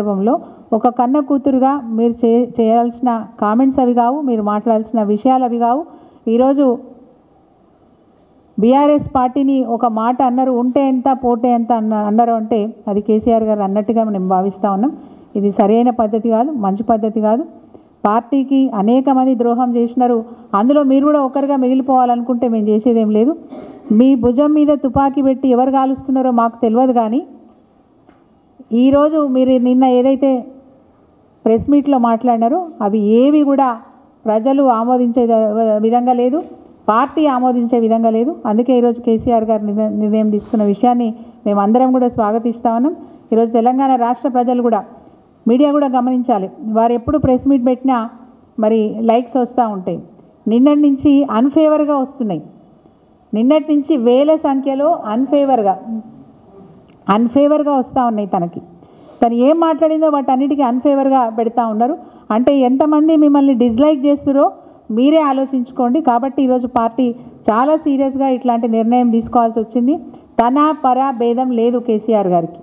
సందర్భంలో ఒక కన్న కూతురుగా మీరు చేయాల్సిన కామెంట్స్ అవి కావు, మీరు మాట్లాడాల్సిన విషయాలు అవి కావు. ఈరోజు బీఆర్ఎస్ పార్టీని ఒక మాట అన్నారు, ఉంటే ఎంత పోతే ఎంత అన్నారు అంటే అది కేసీఆర్ గారు అన్నట్టుగా మేము భావిస్తూ ఉన్నాం. ఇది సరైన పద్ధతి కాదు, మంచి పద్ధతి కాదు. పార్టీకి అనేక మంది ద్రోహం చేసినారు, అందులో మీరు కూడా ఒకరిగా మిగిలిపోవాలనుకుంటే మేము చేసేదేం లేదు. మీ భుజం మీద తుపాకీ పెట్టి ఎవరు కాలుస్తున్నారో మాకు తెలియదు, కానీ ఈరోజు మీరు నిన్న ఏదైతే ప్రెస్ మీట్లో మాట్లాడినారో అవి ఏవి కూడా ప్రజలు ఆమోదించే విధంగా లేదు, పార్టీ ఆమోదించే విధంగా లేదు. అందుకే ఈరోజు కేసీఆర్ గారు నిర్ణయం తీసుకున్న విషయాన్ని మేమందరం కూడా స్వాగతిస్తా ఉన్నాం. ఈరోజు తెలంగాణ రాష్ట్ర ప్రజలు కూడా, మీడియా కూడా గమనించాలి. వారు ఎప్పుడు ప్రెస్ మీట్ పెట్టినా మరి లైక్స్ వస్తూ ఉంటాయి. నిన్నటి నుంచి అన్ఫేవర్గా వస్తున్నాయి. నిన్నటి నుంచి వేల సంఖ్యలో అన్ఫేవర్గా వస్తూ ఉన్నాయి. తను ఏం మాట్లాడిందో వాటన్నిటికీ అన్ఫేవర్గా పెడతా ఉన్నారు. అంటే ఎంతమంది మిమ్మల్ని డిస్లైక్ చేస్తున్నారో మీరే ఆలోచించుకోండి. కాబట్టి ఈరోజు పార్టీ చాలా సీరియస్గా ఇట్లాంటి నిర్ణయం తీసుకోవాల్సి వచ్చింది. తన పర భేదం లేదు కేసీఆర్ గారికి,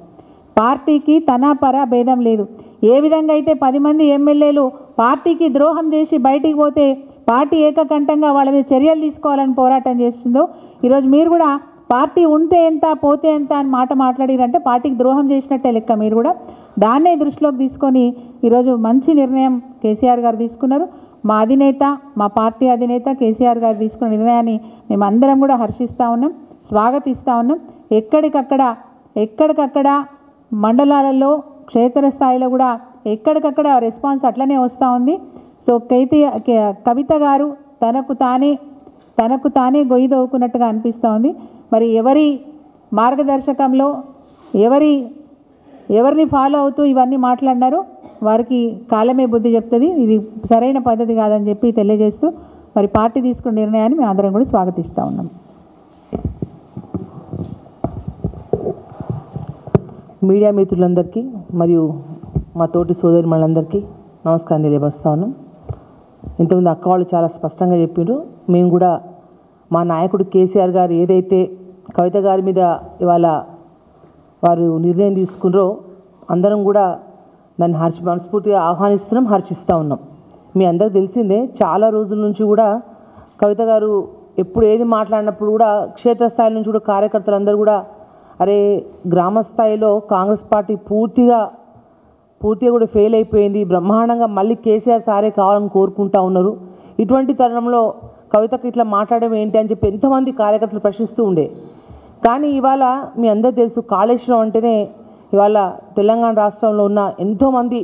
పార్టీకి తన పర భేదం లేదు. ఏ విధంగా అయితే 10 మంది ఎమ్మెల్యేలు పార్టీకి ద్రోహం చేసి బయటికి పోతే పార్టీ ఏకకంఠంగా వాళ్ళ మీద చర్యలు తీసుకోవాలని పోరాటం చేస్తుందో, ఈరోజు మీరు కూడా పార్టీ ఉంటే ఎంత పోతే ఎంత అని మాట్లాడిరంటే పార్టీకి ద్రోహం చేసినట్టే లెక్క. మీరు కూడా దాన్నే దృష్టిలోకి తీసుకొని ఈరోజు మంచి నిర్ణయం కేసీఆర్ గారు తీసుకున్నారు. మా అధినేత, మా పార్టీ అధినేత కేసీఆర్ గారు తీసుకున్న నిర్ణయాన్ని మేమందరం కూడా హర్షిస్తూ ఉన్నాం, స్వాగతిస్తూ ఉన్నాం. ఎక్కడికక్కడ మండలాలలో క్షేత్రస్థాయిలో కూడా ఎక్కడికక్కడ రెస్పాన్స్ అట్లనే వస్తూ ఉంది. సో కవిత గారు తనకు తానే గొయ్యి దవ్వుకున్నట్టుగా అనిపిస్తూ ఉంది. మరి ఎవరి మార్గదర్శకంలో ఎవరిని ఫాలో అవుతూ ఇవన్నీ మాట్లాడినారో వారికి కాలమే బుద్ధి చెప్తుంది. ఇది సరైన పద్ధతి కాదని చెప్పి తెలియజేస్తూ మరి పార్టీ తీసుకున్న నిర్ణయాన్ని మేము అందరం కూడా స్వాగతిస్తూ ఉన్నాం. మీడియా మిత్రులందరికీ మరియు మా తోటి సోదరిమణులందరికీ నమస్కారం తెలియపరుస్తా ఉన్నాం. ఇంతకుముందు అక్క వాళ్ళు చాలా స్పష్టంగా చెప్పారు. మేము కూడా మా నాయకుడు కేసీఆర్ గారు ఏదైతే కవిత గారి మీద ఇవాళ వారు నిర్ణయం తీసుకున్నారో అందరం కూడా దాన్ని మనస్ఫూర్తిగా ఆహ్వానిస్తున్నాం, హర్షిస్తూ ఉన్నాం. మీ అందరికి తెలిసిందే, చాలా రోజుల నుంచి కూడా కవిత గారు ఎప్పుడు ఏది మాట్లాడినప్పుడు కూడా క్షేత్రస్థాయి నుంచి కూడా కార్యకర్తలందరూ కూడా అరే గ్రామ స్థాయిలో కాంగ్రెస్ పార్టీ పూర్తిగా కూడా ఫెయిల్ అయిపోయింది, బ్రహ్మాండంగా మళ్ళీ కేసీఆర్ సారే కావాలని కోరుకుంటా ఉన్నారు. ఇటువంటి తరుణంలో కవితకు ఇట్లా మాట్లాడడం ఏంటి అని చెప్పి ఎంతోమంది కార్యకర్తలు ప్రశ్నిస్తూ ఉండే. కానీ ఇవాళ మీ అందరూ తెలుసు, కాళేశ్వరం అంటేనే ఇవాళ తెలంగాణ రాష్ట్రంలో ఉన్న ఎంతోమంది